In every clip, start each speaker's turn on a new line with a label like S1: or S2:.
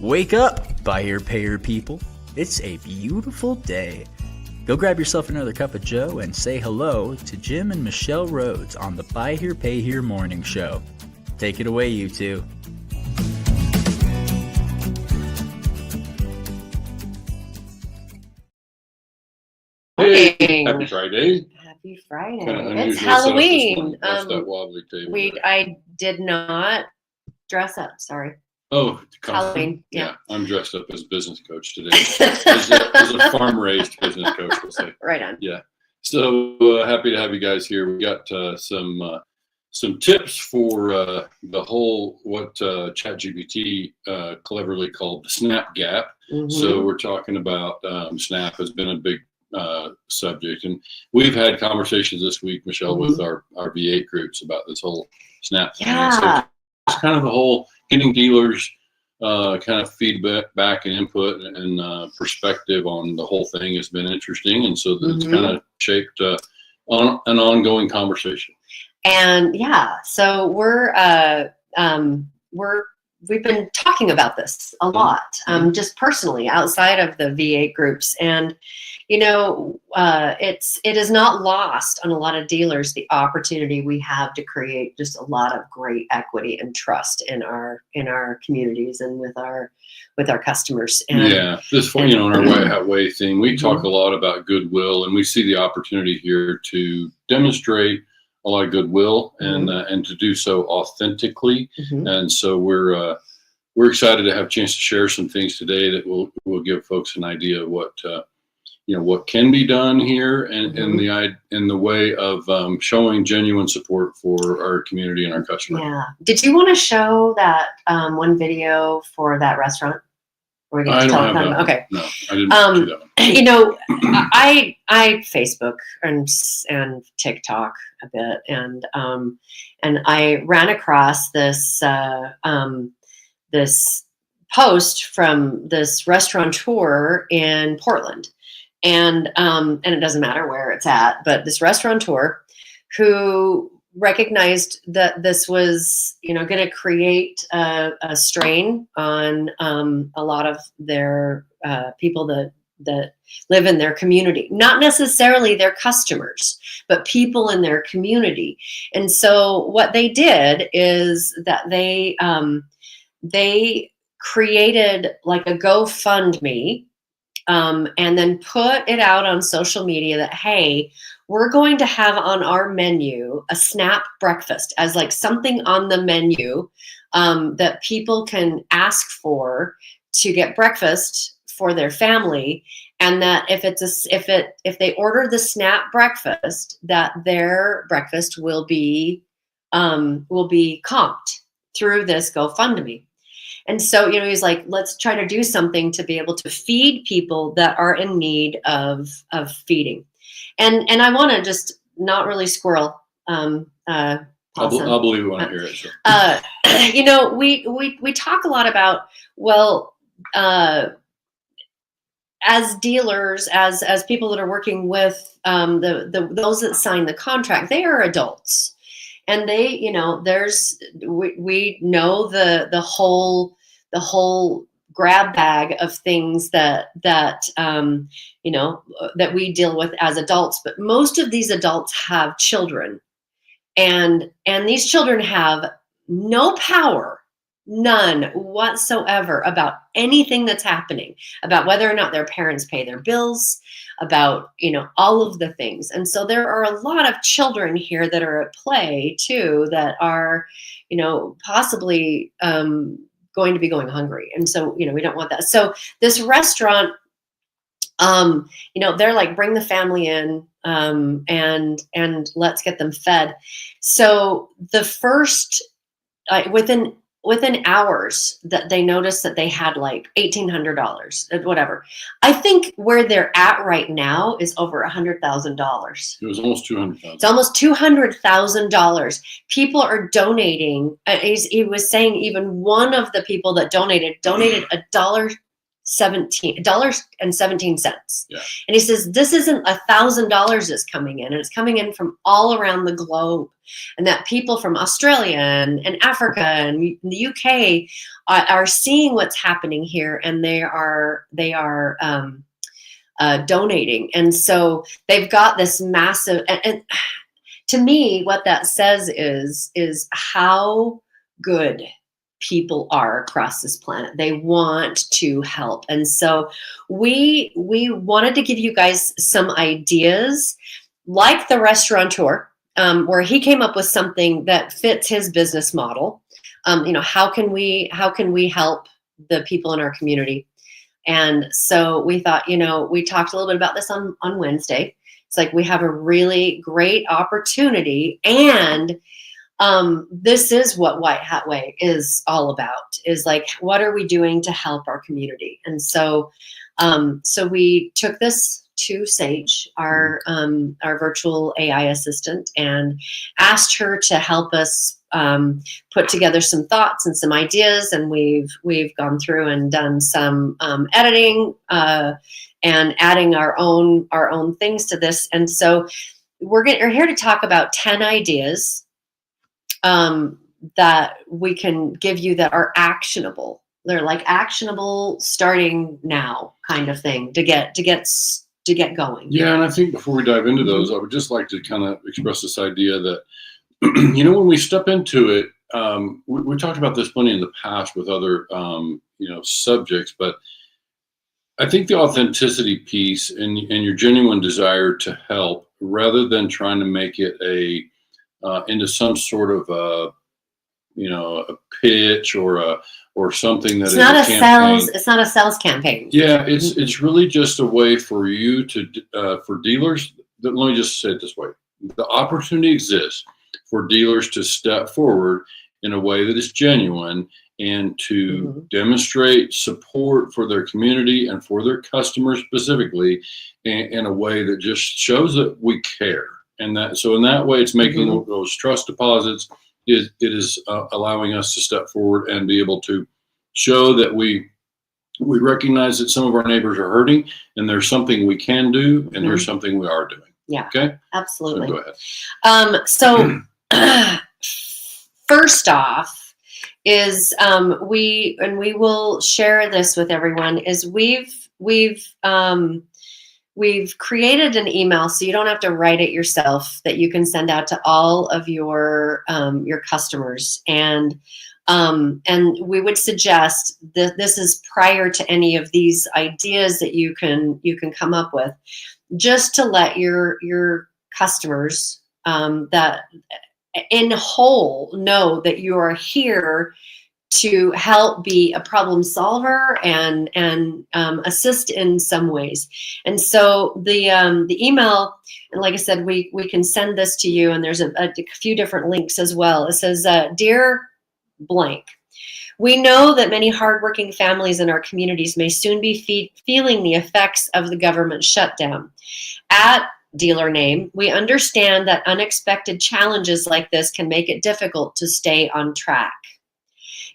S1: Wake up, buy here, pay here people. It's a beautiful day. Go grab yourself another cup of joe and say hello to Jim and Michelle Rhodes on the Buy Here, Pay Here morning show. Take it away, you two.
S2: Hey, happy Friday.
S3: Happy Friday.
S2: It's
S3: Halloween.
S2: That wobbly table.
S3: I did not dress up, sorry.
S2: Oh,
S3: Halloween.
S2: Yeah, I'm dressed up as business coach today. as a farm-raised business coach, we'll say.
S3: Right on.
S2: Yeah. So happy to have you guys here. We got some tips for the whole what ChatGPT cleverly called the snap gap.
S3: Mm-hmm.
S2: So we're talking about snap has been a big subject, and we've had conversations this week, Michelle,
S3: mm-hmm.
S2: with our V8 groups about this whole snap thing.
S3: Yeah.
S2: So it's kind of the whole getting dealers kind of feedback and input and perspective on the whole thing has been interesting, and so it's
S3: mm-hmm.
S2: kind of shaped on an ongoing conversation.
S3: And yeah, so we've been talking about this a lot, just personally outside of the V8 groups, and you know, it is not lost on a lot of dealers the opportunity we have to create just a lot of great equity and trust in our communities and with our customers. And,
S2: yeah, this in our way thing, we talk a lot about goodwill, and we see the opportunity here to demonstrate a lot of goodwill and to do so authentically. Mm-hmm. And so we're excited to have a chance to share some things today that will give folks an idea of what what can be done here, and in the way of showing genuine support for our community and our customers.
S3: Yeah. Did you want to show that one video for that restaurant?
S2: I don't have that one.
S3: Okay.
S2: No, I didn't do that one.
S3: You know, I Facebook and TikTok a bit, and I ran across this this post from this restaurateur in Portland. And it doesn't matter where it's at, but this restaurateur who recognized that this was, going to create a strain on a lot of their people that live in their community, not necessarily their customers, but people in their community. And so what they did is that they created like a GoFundMe. And then put it out on social media that, hey, we're going to have on our menu a snap breakfast as like something on the menu that people can ask for to get breakfast for their family, and that if they order the snap breakfast, that their breakfast will be comped through this GoFundMe. And so, he's like, let's try to do something to be able to feed people that are in need of feeding. And I want to just not really squirrel.
S2: I'll believe it when I hear it. Sure.
S3: We talk a lot about, as dealers, as people that are working with those that sign the contract, they are adults. And they, we know the whole grab bag of things that we deal with as adults. But most of these adults have children, and these children have no power, none whatsoever, about anything that's happening, about whether or not their parents pay their bills, about all of the things. And so there are a lot of children here that are at play too, that are possibly going to be going hungry. And so we don't want that. So this restaurant, they're like, bring the family in and let's get them fed. So the first within hours that they noticed that they had like $1,800, whatever. I think where they're at right now is over $100,000.
S2: It was almost $200,000.
S3: It's almost $200,000. People are donating. He was saying even one of the people that donated $1.60 $17.17.
S2: Yeah.
S3: And he says, this isn't $1,000 that's coming in, and it's coming in from all around the globe. And that people from Australia and Africa and the UK are seeing what's happening here, and they are donating. And so they've got this massive, and to me, what that says is how good people are across this planet. They want to help. And so we wanted to give you guys some ideas, like the restaurateur, where he came up with something that fits his business model. How can we help the people in our community? And so we thought, we talked a little bit about this on Wednesday. It's like we have a really great opportunity, and this is what White Hat Way is all about, is like, what are we doing to help our community? And so we took this to Sage, our virtual AI assistant, and asked her to help us put together some thoughts and some ideas. And we've gone through and done some editing and adding our own things to this. And so we're here to talk about 10 ideas that we can give you that are actionable. They're like actionable starting now kind of thing to get going.
S2: Yeah, and I think before we dive into those, I would just like to kind of express this idea that, when we step into it, we talked about this plenty in the past with other, subjects, but I think the authenticity piece and your genuine desire to help, rather than trying to make it into some sort of a pitch or something that
S3: it's not a sales campaign.
S2: Yeah, it's really just a way for you for dealers. Let me just say it this way: the opportunity exists for dealers to step forward in a way that is genuine and to demonstrate support for their community and for their customers specifically in a way that just shows that we care. And so in that way, it's making those trust deposits. It is allowing us to step forward and be able to show that we recognize that some of our neighbors are hurting, and there's something we can do, and there's something we are doing.
S3: Yeah.
S2: Okay.
S3: Absolutely.
S2: So go ahead.
S3: So first off is we will share this with everyone, is we've created an email, so you don't have to write it yourself, that you can send out to all of your customers. And we would suggest that this is prior to any of these ideas that you can come up with, just to let your customers that in whole know that you are here to help be a problem solver and assist in some ways. And so the email, and like I said, we can send this to you, and there's a few different links as well. It says, Dear blank, we know that many hardworking families in our communities may soon be feeling the effects of the government shutdown. At dealer name, we understand that unexpected challenges like this can make it difficult to stay on track.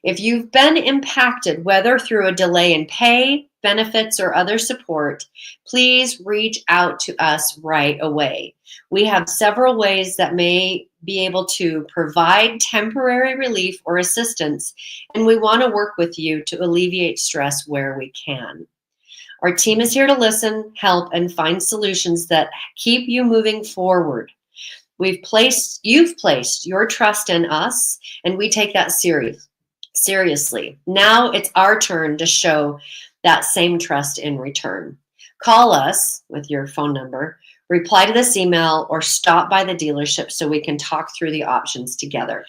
S3: If you've been impacted, whether through a delay in pay, benefits, or other support, please reach out to us right away. We have several ways that may be able to provide temporary relief or assistance, and we want to work with you to alleviate stress where we can. Our team is here to listen, help, and find solutions that keep you moving forward. You've placed your trust in us, and we take that seriously. Now it's our turn to show that same trust in return. Call us with your phone number, reply to this email, or stop by the dealership so we can talk through the options together.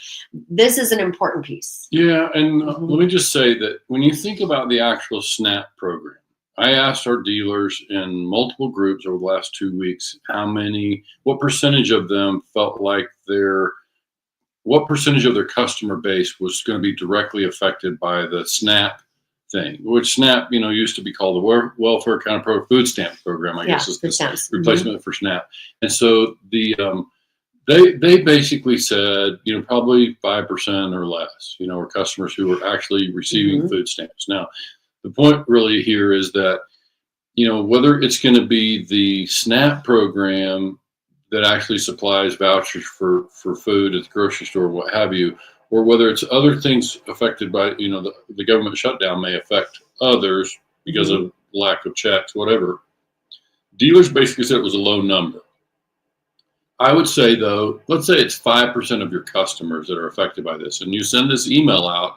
S3: This is an important piece.
S2: Yeah, and let me just say that when you think about the actual SNAP program, I asked our dealers in multiple groups over the last 2 weeks what percentage of them felt like what percentage of their customer base was going to be directly affected by the SNAP thing, which SNAP, used to be called the welfare kind of food stamp program, I guess is the replacement for SNAP. And so they basically said, probably 5% or less, were customers who were actually receiving food stamps. Now, the point really here is that, whether it's going to be the SNAP program that actually supplies vouchers for food at the grocery store, what have you, or whether it's other things affected by, the government shutdown may affect others because of lack of checks, whatever. Dealers basically said it was a low number. I would say, though, let's say it's 5% of your customers that are affected by this, and you send this email out,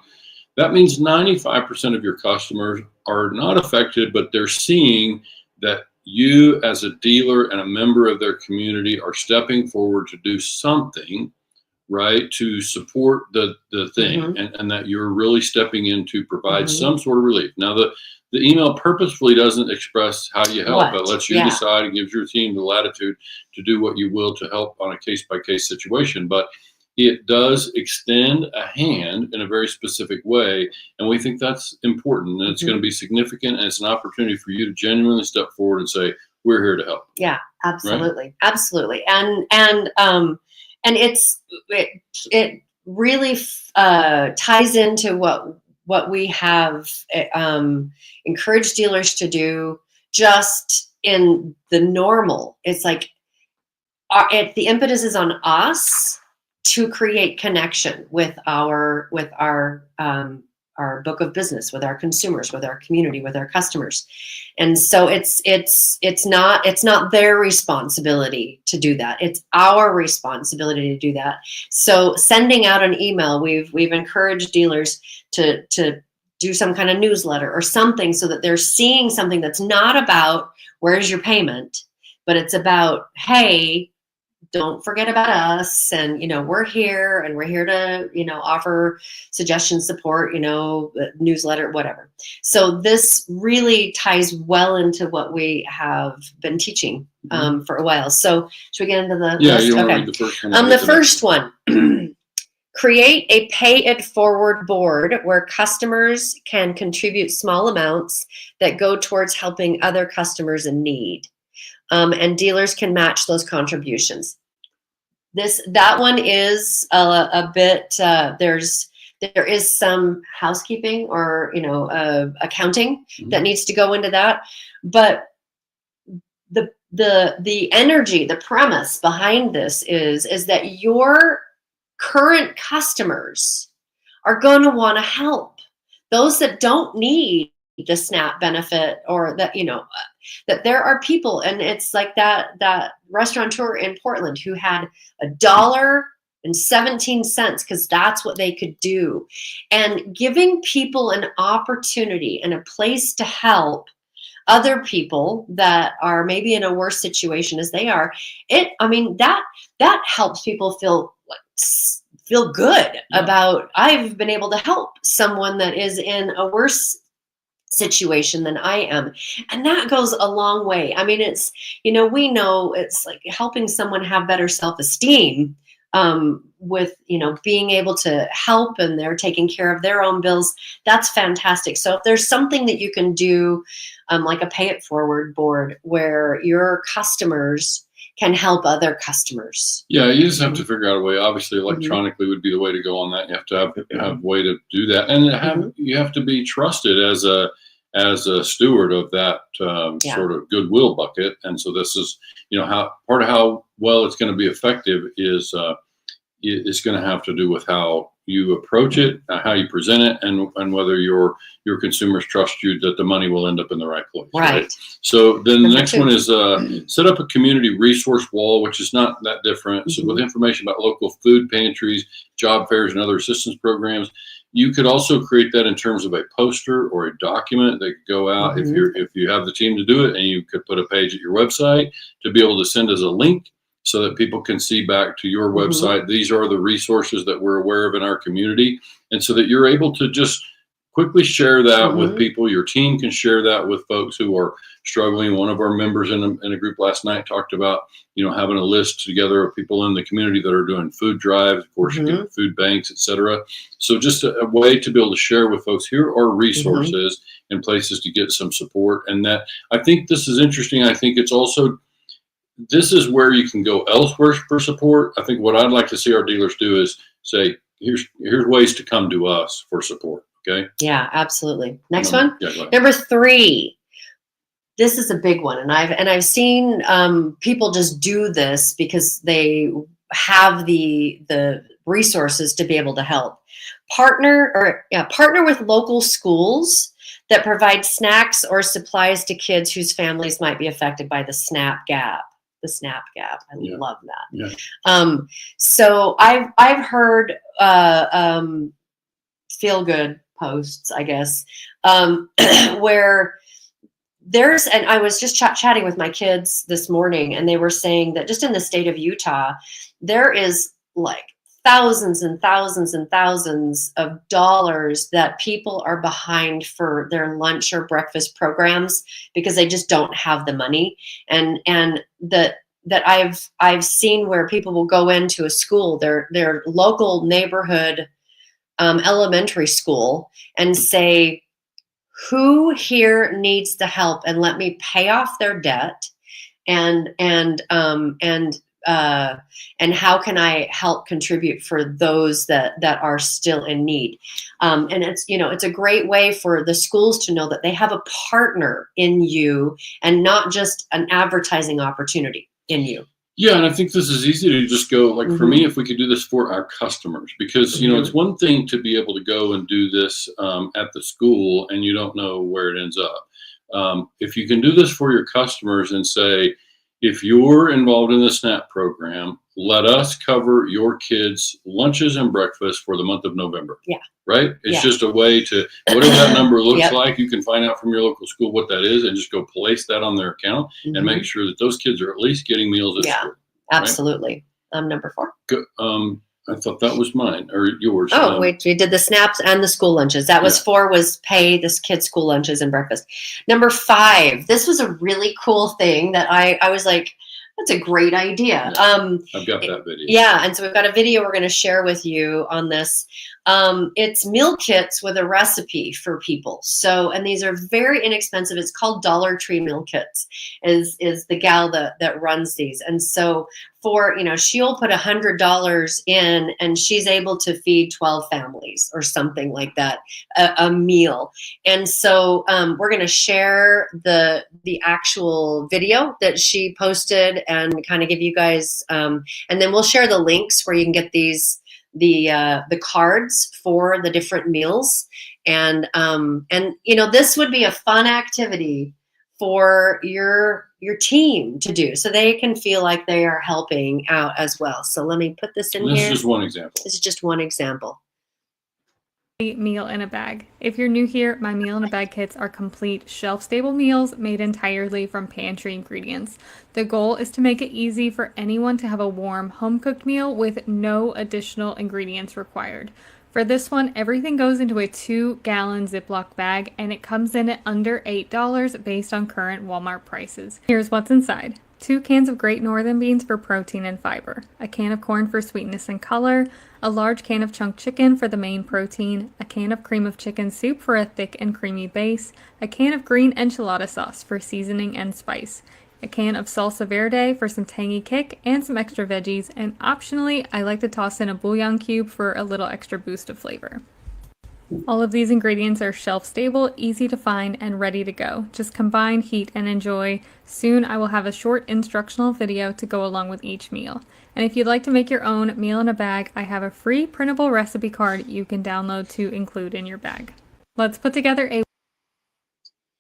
S2: that means 95% of your customers are not affected, but they're seeing that you as a dealer and a member of their community are stepping forward to do something, right, to support the thing, and that you're really stepping in to provide some sort of relief. Now, the email purposefully doesn't express how you help. It lets you decide and gives your team the latitude to do what you will to help on a case-by-case situation. But it does extend a hand in a very specific way, and we think that's important, and it's going to be significant, and it's an opportunity for you to genuinely step forward and say, we're here to help.
S3: Yeah, absolutely. Right? Absolutely. And it really ties into what we have encouraged dealers to do just in the normal. It's like the impetus is on us to create connection with our book of business, with our consumers, with our community, with our customers. And so it's not their responsibility to do that. It's our responsibility to do that. So sending out an email, we've encouraged dealers to do some kind of newsletter or something so that they're seeing something that's not about where's your payment, but it's about, hey, don't forget about us, and we're here, and we're here to offer suggestions, support, newsletter, whatever. So this really ties well into what we have been teaching for a while. So should we get into the list?
S2: You want to
S3: Okay.
S2: read the first one?
S3: The first one. Create a pay it forward board where customers can contribute small amounts that go towards helping other customers in need. And dealers can match those contributions. That one is a bit. There is some housekeeping or accounting that needs to go into that, but the energy, the premise behind this is that your current customers are going to want to help those that don't need the SNAP benefit, or that that there are people, and it's like that restaurateur in Portland who had $1.17 because that's what they could do, and giving people an opportunity and a place to help other people that are maybe in a worse situation as they are. That helps people feel good about, I've been able to help someone that is in a worse situation than I am. And that goes a long way. I mean, it's, we know it's like helping someone have better self-esteem with, being able to help, and they're taking care of their own bills. That's fantastic. So if there's something that you can do, like a pay it forward board where your customers can help other customers.
S2: Yeah, you just have to figure out a way. Obviously, electronically would be the way to go on that. You have to have a way to do that, and you have to be trusted as a steward of that sort of goodwill bucket. And so this is, how part of how well it's going to be effective is going to have to do with how you approach it, how you present it, and whether your consumers trust you that the money will end up in the right place. Right. So then the next one is set up a community resource wall, which is not that different. So with information about local food pantries, job fairs, and other assistance programs. You could also create that in terms of a poster or a document that could go out if you have the team to do it, and you could put a page at your website to be able to send as a link so that people can see back to your website. These are the resources that we're aware of in our community, and so that you're able to just quickly share that with people. Your team can share that with folks who are struggling. One of our members in a group last night talked about, having a list together of people in the community that are doing food drives, of course, food banks, etc. So just a way to be able to share with folks, here are resources and places to get some support. And that, I think this is interesting. I think it's also, this is where you can go elsewhere for support. I think what I'd like to see our dealers do is say, here's ways to come to us for support. Okay.
S3: Yeah, absolutely. Next one.
S2: Yeah, go ahead.
S3: Number 3. This is a big one, and I've seen people just do this because they have the resources to be able to help. Partner with local schools that provide snacks or supplies to kids whose families might be affected by the SNAP gap. The SNAP gap. I love that.
S2: Yeah.
S3: So I've heard feel good posts, I guess, where and I was just chatting with my kids this morning, and they were saying that just in the state of Utah, there is like thousands and thousands and thousands of dollars that people are behind for their lunch or breakfast programs because they just don't have the money. And that I've seen where people will go into a school, their local neighborhood elementary school, and say, who here needs the help, and let me pay off their debt, and how can I help contribute for those that are still in need. And it's a great way for the schools to know that they have a partner in you and not just an advertising opportunity in you.
S2: Yeah, and I think this is easy to just go, like, for me, if we could do this for our customers, because, it's one thing to be able to go and do this at the school and you don't know where it ends up. If you can do this for your customers and say, if you're involved in the SNAP program, let us cover your kids' lunches and breakfast for the month of November.
S3: Yeah.
S2: Right? It's just a way to, whatever that number looks like, you can find out from your local school what that is and just go place that on their account and make sure that those kids are at least getting meals at school.
S3: Absolutely. Number 4.
S2: Good. I thought that was mine or yours.
S3: Oh, wait, we did the SNAPs and the school lunches. That was 4, was pay this kids' school lunches and breakfast. Number 5, this was a really cool thing that I was like, that's a great idea.
S2: Yeah, I've got that video.
S3: Yeah, and so we've got a video we're going to share with you on this. It's meal kits with a recipe for people. So, and these are very inexpensive. It's called Dollar Tree Meal Kits, is the gal that runs these. And so for, she'll put $100 in and she's able to feed 12 families or something like that, a meal. And so we're going to share the actual video that she posted and kind of give you guys, and then we'll share the links where you can get the cards for the different meals. And this would be a fun activity for your team to do, so they can feel like they are helping out as well. So let me put this in here.
S2: This is just one example.
S3: This is just one example.
S4: Meal in a bag. If you're new here, my meal in a bag kits are complete shelf-stable meals made entirely from pantry ingredients. The goal is to make it easy for anyone to have a warm, home-cooked meal with no additional ingredients required. For this one, everything goes into a 2-gallon Ziploc bag, and it comes in at under $8 based on current Walmart prices. Here's what's inside. 2 cans of Great Northern beans for protein and fiber, a can of corn for sweetness and color, a large can of chunked chicken for the main protein, a can of cream of chicken soup for a thick and creamy base, a can of green enchilada sauce for seasoning and spice, a can of salsa verde for some tangy kick and some extra veggies, and optionally, I like to toss in a bouillon cube for a little extra boost of flavor. All of these ingredients are shelf-stable, easy to find, and ready to go. Just combine, heat, and enjoy. Soon I will have a short instructional video to go along with each meal. And if you'd like to make your own meal in a bag, I have a free printable recipe card you can download to include in your bag. Let's put together a...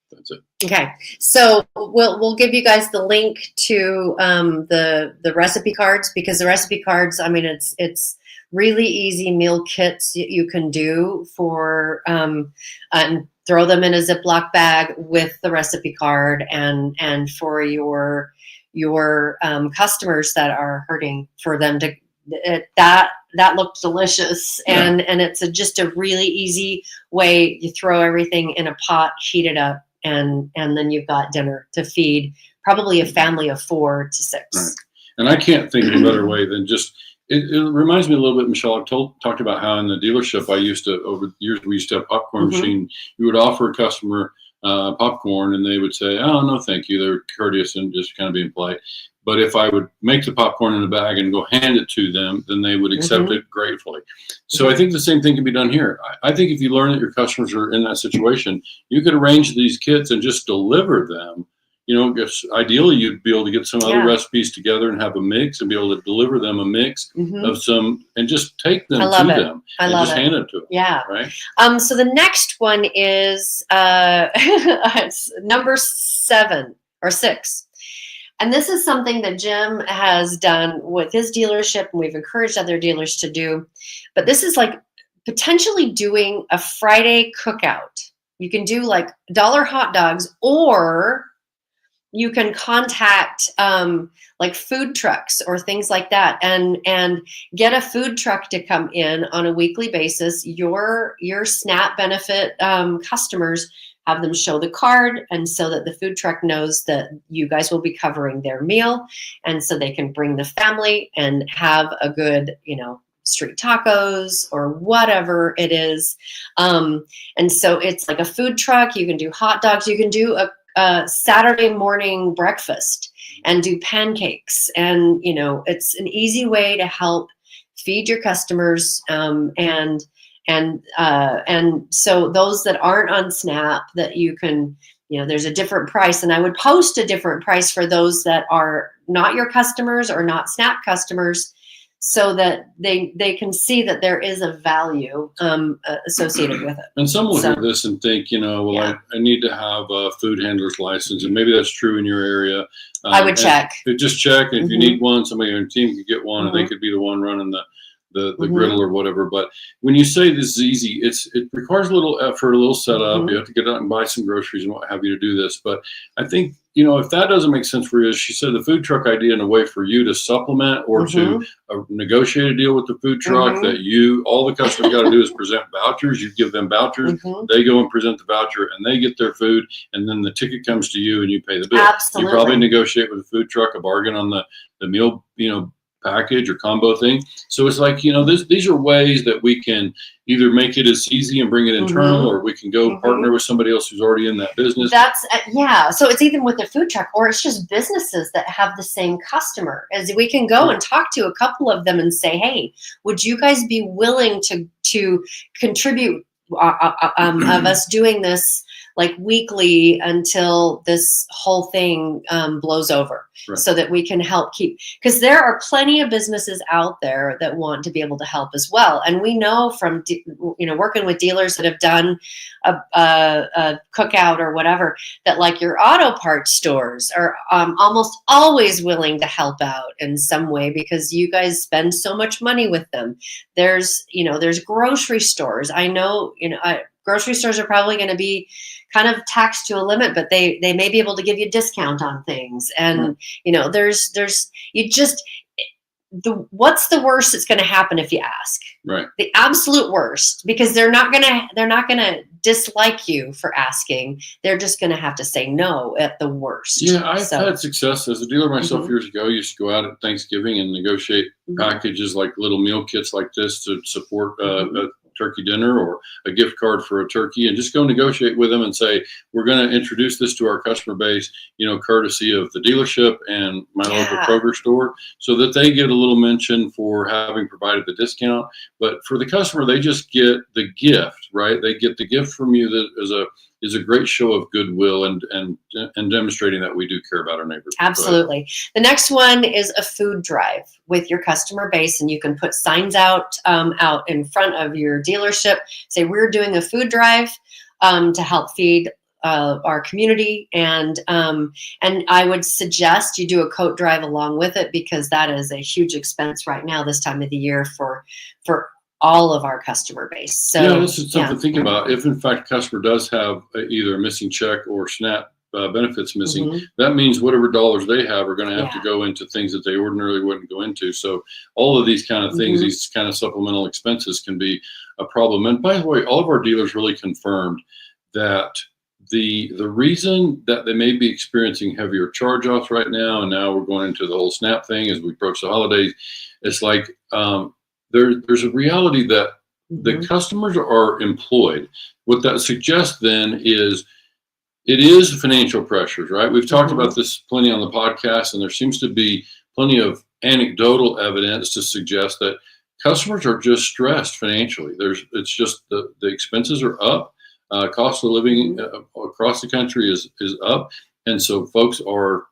S2: That's it.
S3: Okay, so we'll give you guys the link to the recipe cards, because the recipe cards, I mean, it's really easy meal kits you can do for and throw them in a Ziploc bag with the recipe card, and for your customers that are hurting, for them to that looked delicious, and it's just a really easy way. You throw everything in a pot, heat it up, and then you've got dinner to feed probably a family of 4 to 6.
S2: Right. And I can't think of a better way than just, it reminds me a little bit, Michelle, I've talked about how in the dealership over the years, we used to have a popcorn machine. You would offer a customer popcorn, and they would say, "Oh, no, thank you." They were courteous and just kind of being polite. But if I would make the popcorn in a bag and go hand it to them, then they would accept it gratefully. So I think the same thing can be done here. I think if you learn that your customers are in that situation, you could arrange these kits and just deliver them. You know, ideally you'd be able to get some other recipes together and have a mix and be able to deliver them a mix of some and just take them to them and just hand it to them.
S3: Yeah.
S2: Right.
S3: So the next one is it's number 7 or 6. And this is something that Jim has done with his dealership, and we've encouraged other dealers to do. But this is like potentially doing a Friday cookout. You can do like dollar hot dogs, or you can contact like food trucks or things like that, and get a food truck to come in on a weekly basis. Your SNAP benefit customers, have them show the card, and so that the food truck knows that you guys will be covering their meal, and so they can bring the family and have a good, street tacos or whatever it is. And so it's like a food truck. You can do hot dogs. You can do a Saturday morning breakfast and do pancakes. And, it's an easy way to help feed your customers. And so those that aren't on SNAP, that you can, there's a different price, and I would post a different price for those that are not your customers or not SNAP customers, so that they can see that there is a value associated with it. And
S2: some will hear this and think, I need to have a food handler's license, and maybe that's true in your area.
S3: I would check.
S2: Just check, and if you need one, somebody on your team could get one, and they could be the one running the griddle or whatever. But when you say this is easy, it requires a little effort, a little setup. You have to get out and buy some groceries and what have you to do this. But I think, if that doesn't make sense for you, as she said, the food truck idea in a way for you to supplement or to negotiate a deal with the food truck that all the customers got to do is present vouchers. You give them vouchers, they go and present the voucher, and they get their food, and then the ticket comes to you and you pay the bill.
S3: Absolutely.
S2: You probably negotiate with the food truck a bargain on the meal, package or combo thing. So it's like, these are ways that we can either make it as easy and bring it internal, or we can go partner with somebody else who's already in that business.
S3: That's so it's even with the food truck, or it's just businesses that have the same customer. As we can go and talk to a couple of them and say, hey, would you guys be willing to contribute of us doing this like weekly until this whole thing blows over, so that we can help keep, because there are plenty of businesses out there that want to be able to help as well. And we know from, working with dealers that have done a cookout or whatever, that like your auto parts stores are almost always willing to help out in some way, because you guys spend so much money with them. There's grocery stores. I know, grocery stores are probably going to be kind of taxed to a limit, but they may be able to give you a discount on things. And, what's the worst that's going to happen if you ask?
S2: Right.
S3: The absolute worst, because they're not going to dislike you for asking. They're just going to have to say no at the worst.
S2: Yeah. I've had success as a dealer myself years ago. I used to go out at Thanksgiving and negotiate packages like little meal kits like this to support a turkey dinner or a gift card for a turkey, and just go negotiate with them and say, we're going to introduce this to our customer base, courtesy of the dealership and my local Kroger store, so that they get a little mention for having provided the discount. But for the customer, they just get the gift, right? They get the gift from you that is a great show of goodwill and demonstrating that we do care about our neighbors.
S3: Absolutely. The next one is a food drive with your customer base, and you can put signs out in front of your dealership. Say, we're doing a food drive to help feed our community, and I would suggest you do a coat drive along with it, because that is a huge expense right now this time of the year for all of our customer base. So
S2: this is something to think about. If in fact a customer does have either a missing check or SNAP benefits missing, that means whatever dollars they have are going to have to go into things that they ordinarily wouldn't go into. So all of these kind of things, these kind of supplemental expenses can be a problem. And by the way, all of our dealers really confirmed that the reason that they may be experiencing heavier charge-offs right now, and now we're going into the whole SNAP thing as we approach the holidays, it's like there's a reality that the customers are employed. What that suggests then is It is financial pressures, right? We've talked
S3: Mm-hmm.
S2: about this plenty on the podcast, and there seems to be plenty of anecdotal evidence to suggest that customers are just stressed financially. It's just the expenses are up. Cost of living across the country is up, and so folks are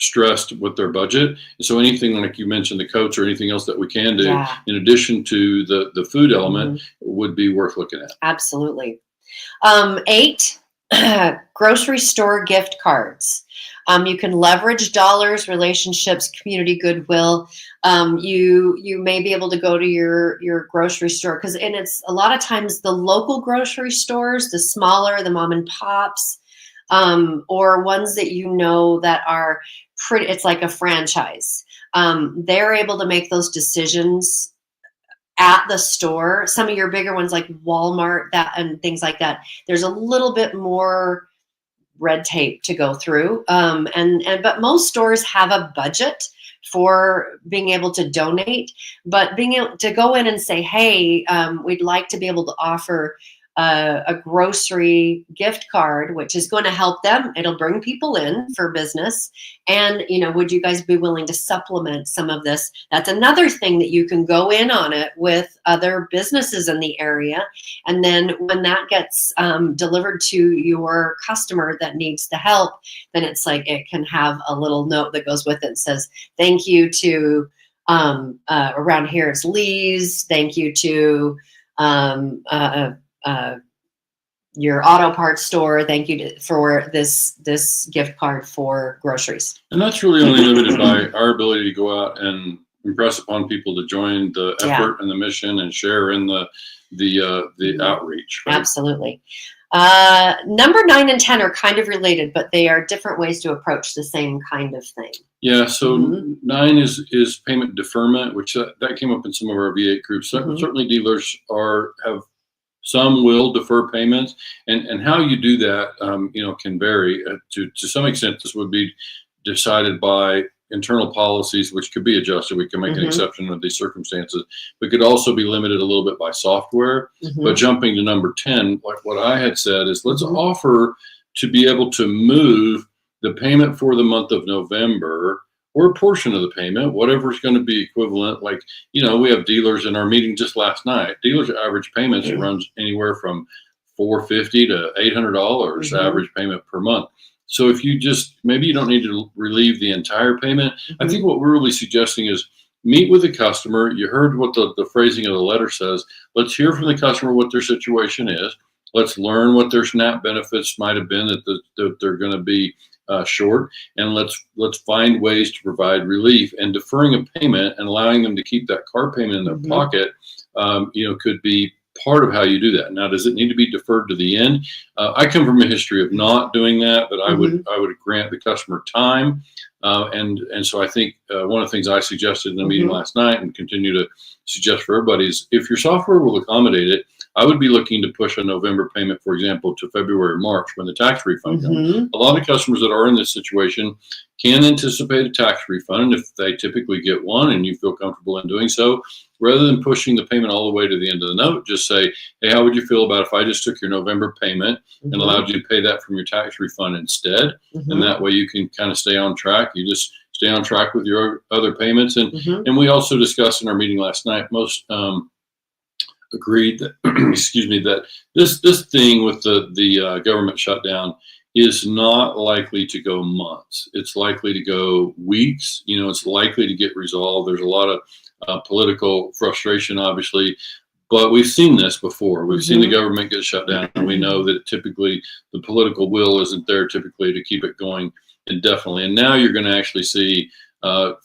S2: stressed with their budget. And so anything like you mentioned, the coats or anything else that we can do in addition to the food element would be worth looking at.
S3: Absolutely. 8, grocery store gift cards. You can leverage dollars, relationships, community goodwill. You may be able to go to your grocery store and it's a lot of times the local grocery stores, the smaller, the mom and pops, or ones that that are pretty. It's like a franchise. They're able to make those decisions at the store. Some of your bigger ones like Walmart and things like that, there's a little bit more red tape to go through. But most stores have a budget for being able to donate, but being able to go in and say, hey, we'd like to be able to offer a grocery gift card, which is going to help them. It'll bring people in for business. And, would you guys be willing to supplement some of this? That's another thing that you can go in on it with other businesses in the area. And then when that gets delivered to your customer that needs the help, then it's like it can have a little note that goes with it and says, thank you to around here it's Lee's. Thank you to your auto parts store. Thank you for this gift card for groceries.
S2: And that's really only limited by our ability to go out and impress upon people to join the effort and the mission and share in the outreach. Right?
S3: Absolutely. Number 9 and 10 are kind of related, but they are different ways to approach the same kind of thing.
S2: Yeah. So 9 is payment deferment, which that came up in some of our V8 groups. Certainly dealers have. Some will defer payments, and how you do that, can vary. To some extent, this would be decided by internal policies, which could be adjusted. We can make an exception under these circumstances, but could also be limited a little bit by software. But jumping to number 10, like what I had said, is let's offer to be able to move the payment for the month of November, or a portion of the payment, whatever is going to be equivalent. Like, we have dealers in our meeting just last night. Dealers' average payments runs anywhere from $450 to $800 average payment per month. So if maybe you don't need to relieve the entire payment. I think what we're really suggesting is meet with the customer. You heard what the phrasing of the letter says. Let's hear from the customer what their situation is. Let's learn what their SNAP benefits might have been that they're going to be short, and let's find ways to provide relief. And deferring a payment and allowing them to keep that car payment in their pocket, could be part of how you do that. Now, does it need to be deferred to the end? I come from a history of not doing that, but I would grant the customer time. And so I think one of the things I suggested in the meeting last night and continue to suggest for everybody is if your software will accommodate it, I would be looking to push a November payment, for example, to February or March when the tax refund comes. A lot of customers that are in this situation can anticipate a tax refund if they typically get one and you feel comfortable in doing so. Rather than pushing the payment all the way to the end of the note, just say, hey, how would you feel about if I just took your November payment and allowed you to pay that from your tax refund instead? And that way you can kind of stay on track. You just stay on track with your other payments. And we also discussed in our meeting last night, most agreed that, that this thing with the government shutdown is not likely to go months. It's likely to go weeks. It's likely to get resolved. There's a lot of political frustration, obviously, but we've seen this before. We've seen the government get shut down, and we know that typically the political will isn't there typically to keep it going indefinitely. And now you're going to actually see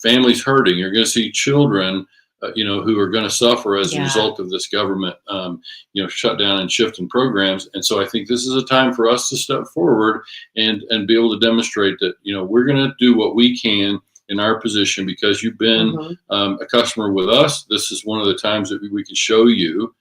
S2: families hurting. You're going to see children who are going to suffer as a result of this government, shutdown and shift in programs. And so I think this is a time for us to step forward and be able to demonstrate that, we're going to do what we can in our position because you've been a customer with us. This is one of the times that we can show you,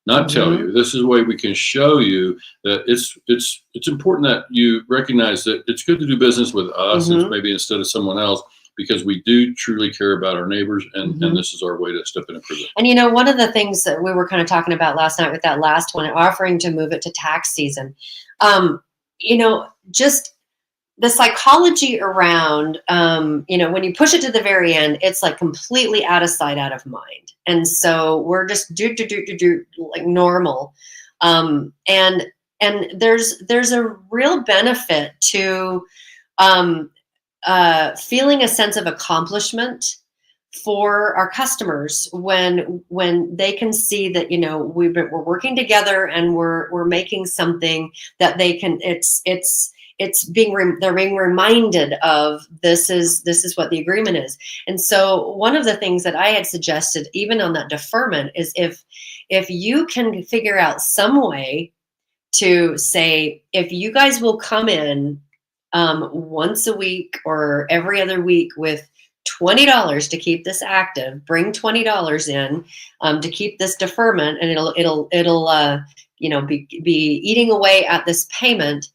S2: not tell you. This is a way we can show you that it's important that you recognize that it's good to do business with us maybe instead of someone else, because we do truly care about our neighbors, and this is our way to step in and prove it.
S3: And one of the things that we were kind of talking about last night with that last one, offering to move it to tax season. just the psychology around, when you push it to the very end, it's like completely out of sight, out of mind. And so we're just do like normal. And there's a real benefit to feeling a sense of accomplishment for our customers when they can see that we're working together and we're making something that they can. They're being reminded of this is what the agreement is. And so one of the things that I had suggested, even on that deferment, is if you can figure out some way to say, if you guys will come in once a week or every other week with $20 to keep this active, bring $20 in to keep this deferment, and it'll be eating away at this payment.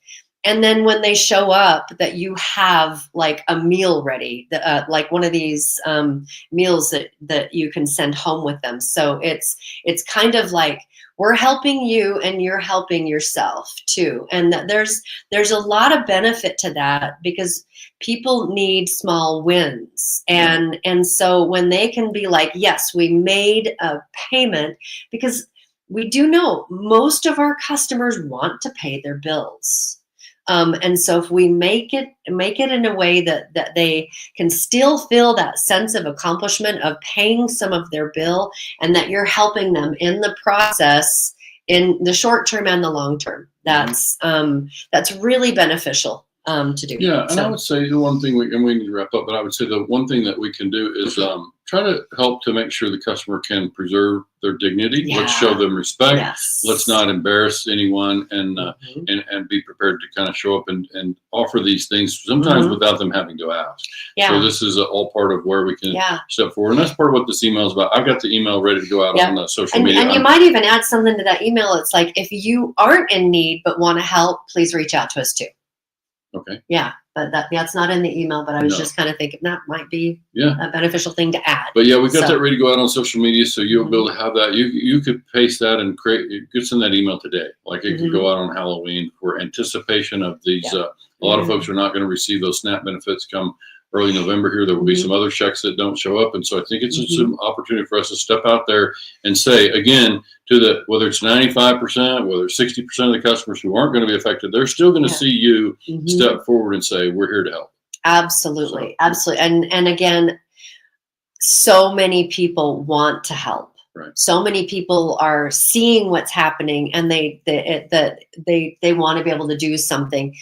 S3: And then when they show up, that you have like a meal ready, like one of these meals that you can send home with them. So it's kind of like we're helping you and you're helping yourself too. And that there's a lot of benefit to that, because people need small wins. And so when they can be like, yes, we made a payment, because we do know most of our customers want to pay their bills. And so if we make it in a way that they can still feel that sense of accomplishment of paying some of their bill, and that you're helping them in the process in the short term and the long term, that's really beneficial to do.
S2: Yeah, and I would say the one thing we need to wrap up, but I would say the one thing that we can do is try to help to make sure the customer can preserve their dignity.
S3: Yeah.
S2: Let's show them respect.
S3: Yes.
S2: Let's not embarrass anyone, and be prepared to kind of show up and offer these things sometimes without them having to ask.
S3: Yeah.
S2: So this is all part of where we can step forward, and that's part of what this email is about. I've got the email ready to go out on the social media.
S3: And you might even add something to that email. It's like, if you aren't in need but want to help, please reach out to us too.
S2: Okay.
S3: Yeah, but that's not in the email, but I was just kind of thinking that might be a beneficial thing to add.
S2: But yeah, we got that ready to go out on social media, so you'll be able to have that. You could paste that and you could send that email today. Like it could go out on Halloween for anticipation of these. A lot of folks are not going to receive those SNAP benefits come early November here. There will be some other checks that don't show up. And so I think it's just an opportunity for us to step out there and say, again, to whether it's 95%, whether it's 60% of the customers who aren't going to be affected, they're still going to see you step forward and say, we're here to help.
S3: Absolutely. Absolutely. And again, so many people want to help.
S2: Right.
S3: So many people are seeing what's happening, and they want to be able to do something,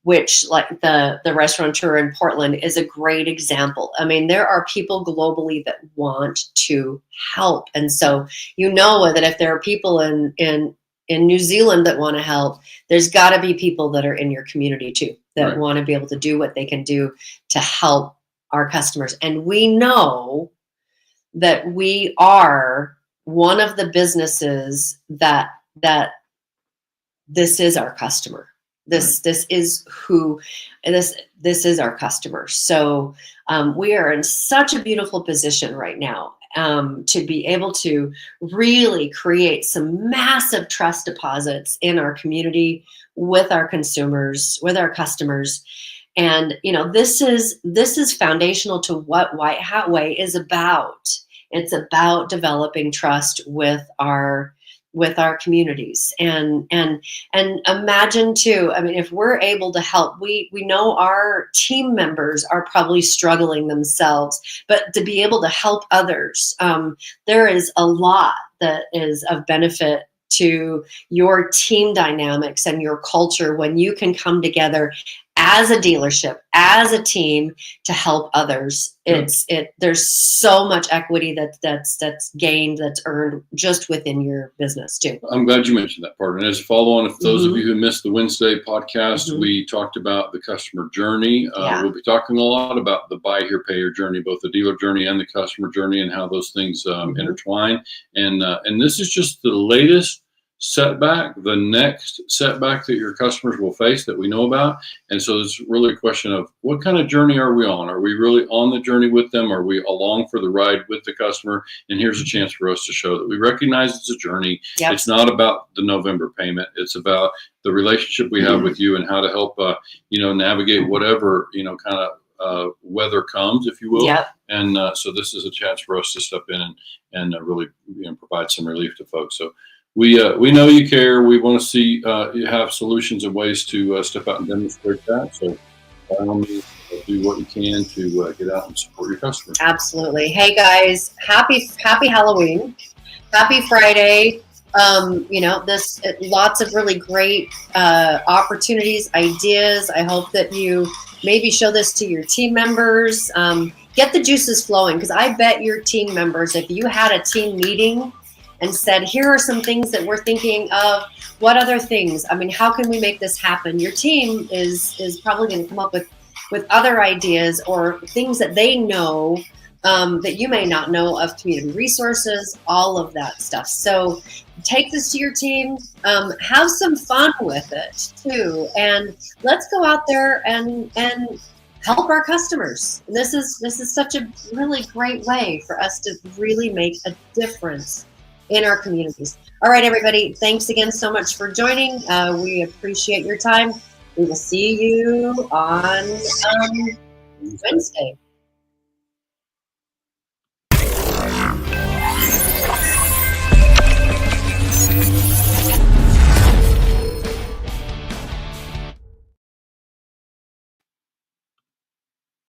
S3: which, like the restaurateur in Portland is a great example. I mean, there are people globally that want to help. And so, that if there are people in New Zealand that want to help, there's got to be people that are in your community too, that want to be able to do what they can do to help our customers. And we know that we are one of the businesses that this is our customer. This is our customer. So we are in such a beautiful position right now to be able to really create some massive trust deposits in our community with our consumers, with our customers. And this is foundational to what White Hat Way is about. It's about developing trust with our communities, and imagine too, I mean, if we're able to help, we know our team members are probably struggling themselves, but to be able to help others, there is a lot that is of benefit to your team dynamics and your culture when you can come together as a dealership, as a team, to help others. There's so much equity that's gained, that's earned just within your business too.
S2: I'm glad you mentioned that part. And as a follow-on, if those of you who missed the Wednesday podcast, we talked about the customer journey. We'll be talking a lot about the buy here, pay here journey, both the dealer journey and the customer journey, and how those things intertwine. And this is just the latest setback, the next setback that your customers will face that we know about. And so it's really a question of what kind of journey are we on? Are we really on the journey with them? Are we along for the ride with the customer? And here's a chance for us to show that we recognize it's a journey.
S3: Yep.
S2: It's not about the November payment. It's about the relationship we have with you and how to help, navigate whatever, kind of weather comes, if you will.
S3: Yep.
S2: And so this is a chance for us to step in and really provide some relief to folks. So we know you care. We want to see you have solutions and ways to step out and demonstrate that. So by all means, do what you can to get out and support your customers.
S3: Absolutely. Hey guys, happy Halloween, happy Friday. This lots of really great opportunities, ideas. I hope that you maybe show this to your team members. Get the juices flowing, because I bet your team members, if you had a team meeting and said, here are some things that we're thinking of, what other things? I mean, how can we make this happen? Your team is probably going to come up with other ideas or things that they know that you may not know of, community resources, all of that stuff. So take this to your team, have some fun with it too, and let's go out there and help our customers. And this is such a really great way for us to really make a difference in our communities. All right, everybody, thanks again so much for joining. We appreciate your time. We will see you on Wednesday.